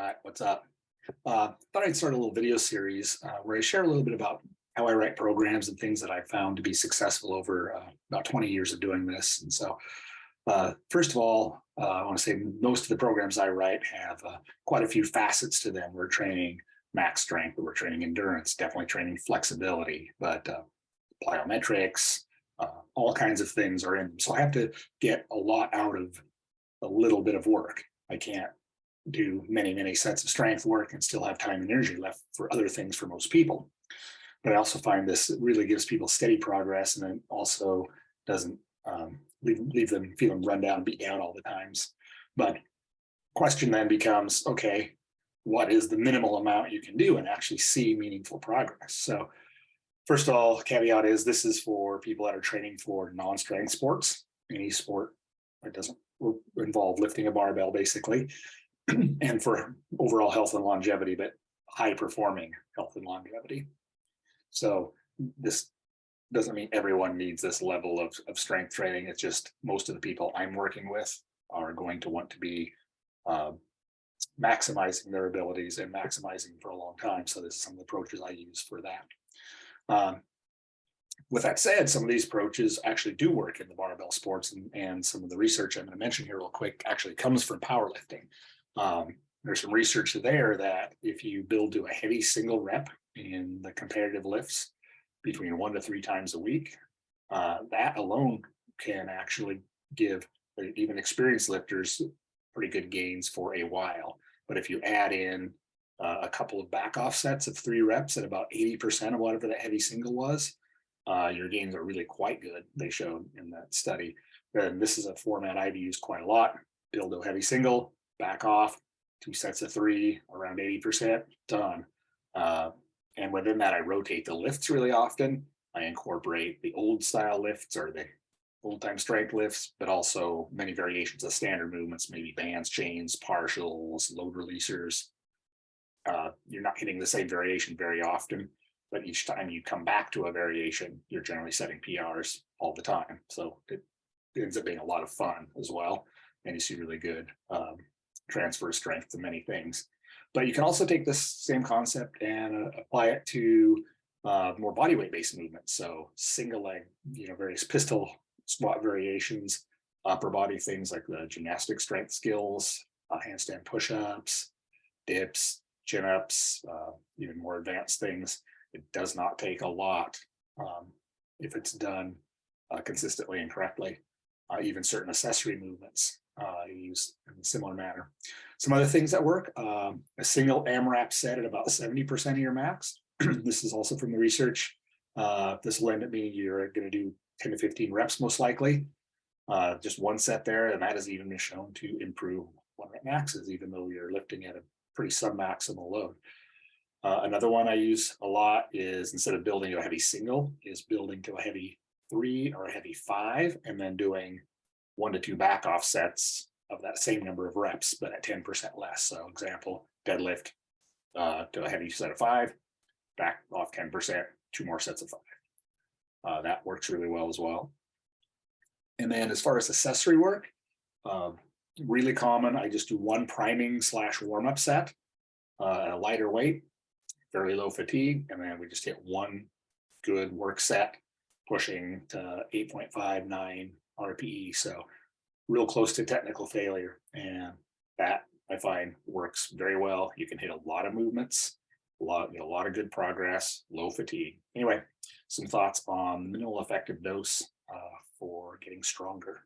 Hi, what's up? Thought I'd start a little video series where I share a little bit about how I write programs and things that I've found to be successful over about 20 years of doing this. And so, first of all, I want to say most of the programs I write have quite a few facets to them. We're training max strength, we're training endurance, definitely training flexibility, but plyometrics, all kinds of things are in them. So I have to get a lot out of a little bit of work. I can't do many sets of strength work and still have time and energy left for other things for most people. But I also find this really gives people steady progress, and then also doesn't leave them feeling run down, beat down all the times. But question then becomes, okay, what is the minimal amount you can do and actually see meaningful progress? So first of all, caveat is this is for people that are training for non-strength sports, any sport that doesn't involve lifting a barbell, basically, and for overall health and longevity, but high performing health and longevity. So this doesn't mean everyone needs this level of strength training. It's just most of the people I'm working with are going to want to be maximizing their abilities and maximizing for a long time. So this is some of the approaches I use for that. With that said, some of these approaches actually do work in the barbell sports, and some of the research I'm going to mention here real quick actually comes from powerlifting. There's some research there that if you build to a heavy single rep in the competitive lifts between 1 to 3 times a week, that alone can actually give even experienced lifters pretty good gains for a while. But if you add in a couple of back off sets of 3 reps at about 80% of whatever that heavy single was, your gains are really quite good, they showed in that study. And this is a format I've used quite a lot. Build a heavy single, back off, 2 sets of 3, around 80%, done. And within that, I rotate the lifts really often. I incorporate the old style lifts or the old time strength lifts, but also many variations of standard movements, maybe bands, chains, partials, load releasers. You're not hitting the same variation very often, but each time you come back to a variation, you're generally setting PRs all the time. So it ends up being a lot of fun as well. And you see really good transfer strength to many things. But you can also take this same concept and apply it to more bodyweight based movements. So single leg, various pistol squat variations, upper body things like the gymnastic strength skills, handstand push-ups, dips, chin-ups, even more advanced things. It does not take a lot if it's done consistently and correctly. Even certain accessory movements used in a similar manner. Some other things that work, a single amrap set at about 70% of your max. This is also from the research. This will end up meaning you're going to do 10 to 15 reps most likely. Just one set there, and that has even been shown to improve one rep maxes, even though you're lifting at a pretty sub-maximal load. Another one I use a lot is, instead of building to a heavy single, is building to a heavy 3 or a heavy 5, and then doing 1 to 2 back off sets of that same number of reps, but at 10% less. So example, deadlift to a heavy set of 5, back off 10%, 2 more sets of 5. That works really well as well. And then as far as accessory work, really common, I just do 1 priming / warm-up set at a lighter weight, fairly low fatigue, and then we just hit 1 good work set, pushing to 8.59 RPE. So real close to technical failure. And that I find works very well. You can hit a lot of movements, a lot of good progress, low fatigue. Anyway, some thoughts on minimal effective dose for getting stronger.